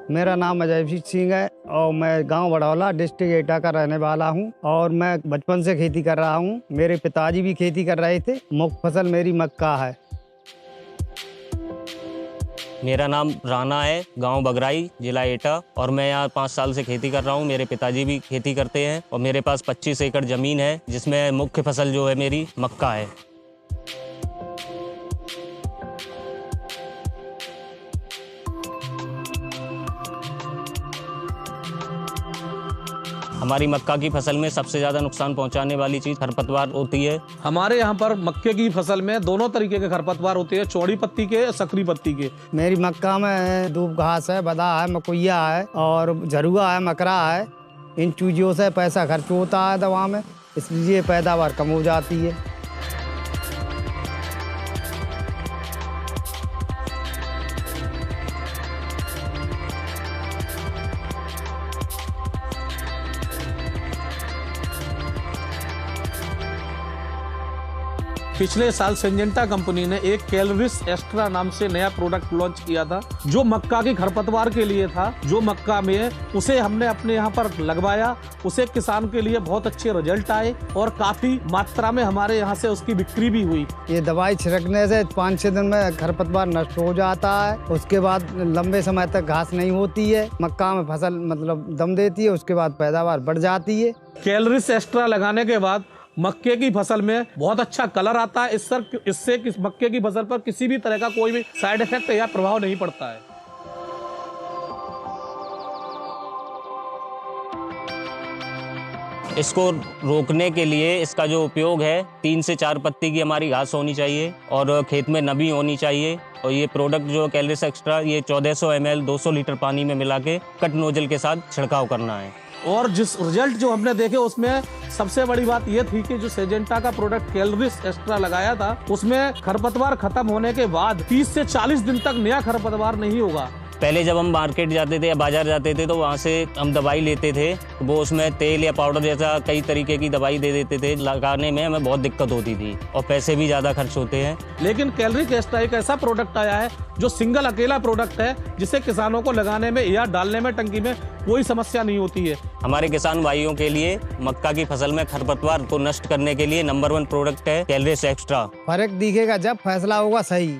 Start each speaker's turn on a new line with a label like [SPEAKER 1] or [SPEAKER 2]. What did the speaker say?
[SPEAKER 1] मेरा नाम अजयजीत सिंह है और मैं गांव बड़ौला डिस्ट्रिक्ट एटा का रहने वाला हूं और मैं बचपन से खेती कर रहा हूं। मेरे पिताजी भी खेती कर रहे थे। मुख्य फसल मेरी मक्का है।
[SPEAKER 2] मेरा नाम राणा है, गांव बगराई, जिला एटा, और मैं यहाँ 5 साल से खेती कर रहा हूँ। मेरे पिताजी भी खेती करते हैं और मेरे पास 25 एकड़ ज़मीन है जिसमें मुख्य फसल जो है मेरी मक्का है। हमारी मक्का की फसल में सबसे ज़्यादा नुकसान पहुंचाने वाली चीज़ खरपतवार होती है।
[SPEAKER 3] हमारे यहाँ पर मक्के की फसल में दोनों तरीके के खरपतवार होते हैं, चौड़ी पत्ती के, सकरी पत्ती के।
[SPEAKER 1] मेरी मक्का में दूब घास है, बदा है, मकुइया है और झरुआ है, मकरा है। इन चीज़ों से पैसा खर्च होता है दवा में, इसलिए पैदावार कम हो जाती है।
[SPEAKER 3] पिछले साल सिंजेंटा कंपनी ने एक कैलरिस एक्स्ट्रा नाम से नया प्रोडक्ट लॉन्च किया था जो मक्का की खरपतवार के लिए था। जो मक्का में उसे हमने अपने यहाँ पर लगवाया, उसे किसान के लिए बहुत अच्छे रिजल्ट आए और काफी मात्रा में हमारे यहाँ से उसकी बिक्री भी हुई।
[SPEAKER 1] ये दवाई छिड़कने से 5-6 दिन में खरपतवार नष्ट हो जाता है। उसके बाद लंबे समय तक घास नहीं होती है। मक्का में फसल मतलब दम देती है, उसके बाद पैदावार बढ़ जाती है।
[SPEAKER 3] कैलरिस एक्स्ट्रा लगाने के बाद मक्के की फसल में बहुत अच्छा कलर आता है। इससे मक्के की फसल पर किसी भी तरह का कोई भी साइड इफेक्ट या प्रभाव नहीं पड़ता है।
[SPEAKER 2] इसको रोकने के लिए इसका जो उपयोग है 3 से 4 पत्ती की हमारी घास होनी चाहिए और खेत में नमी होनी चाहिए। और ये प्रोडक्ट जो कैलरिस एक्स्ट्रा, ये 1400 ml 200 लीटर पानी में मिला के कट नोजल के साथ छिड़काव करना है।
[SPEAKER 3] और जिस रिजल्ट जो हमने देखे उसमें सबसे बड़ी बात ये थी कि जो सिंजेंटा का प्रोडक्ट कैलरिस एक्स्ट्रा लगाया था उसमें खरपतवार खत्म होने के बाद 30 से 40 दिन तक नया खरपतवार नहीं होगा।
[SPEAKER 2] पहले जब हम मार्केट जाते थे या बाजार जाते थे तो वहाँ से हम दवाई लेते थे, वो उसमें तेल या पाउडर जैसा कई तरीके की दवाई दे देते थे। लगाने में हमें बहुत दिक्कत होती थी और पैसे भी ज़्यादा खर्च होते हैं।
[SPEAKER 3] लेकिन कैलरिस एक्स्ट्रा एक ऐसा प्रोडक्ट आया है जो सिंगल अकेला प्रोडक्ट है जिसे किसानों को लगाने में या डालने में टंकी में कोई समस्या नहीं होती है।
[SPEAKER 2] हमारे किसान भाइयों के लिए मक्का की फसल में खरपतवार को नष्ट करने के लिए नंबर 1 प्रोडक्ट है कैलरिस एक्स्ट्रा।
[SPEAKER 1] फर्क दिखेगा जब फैसला होगा सही।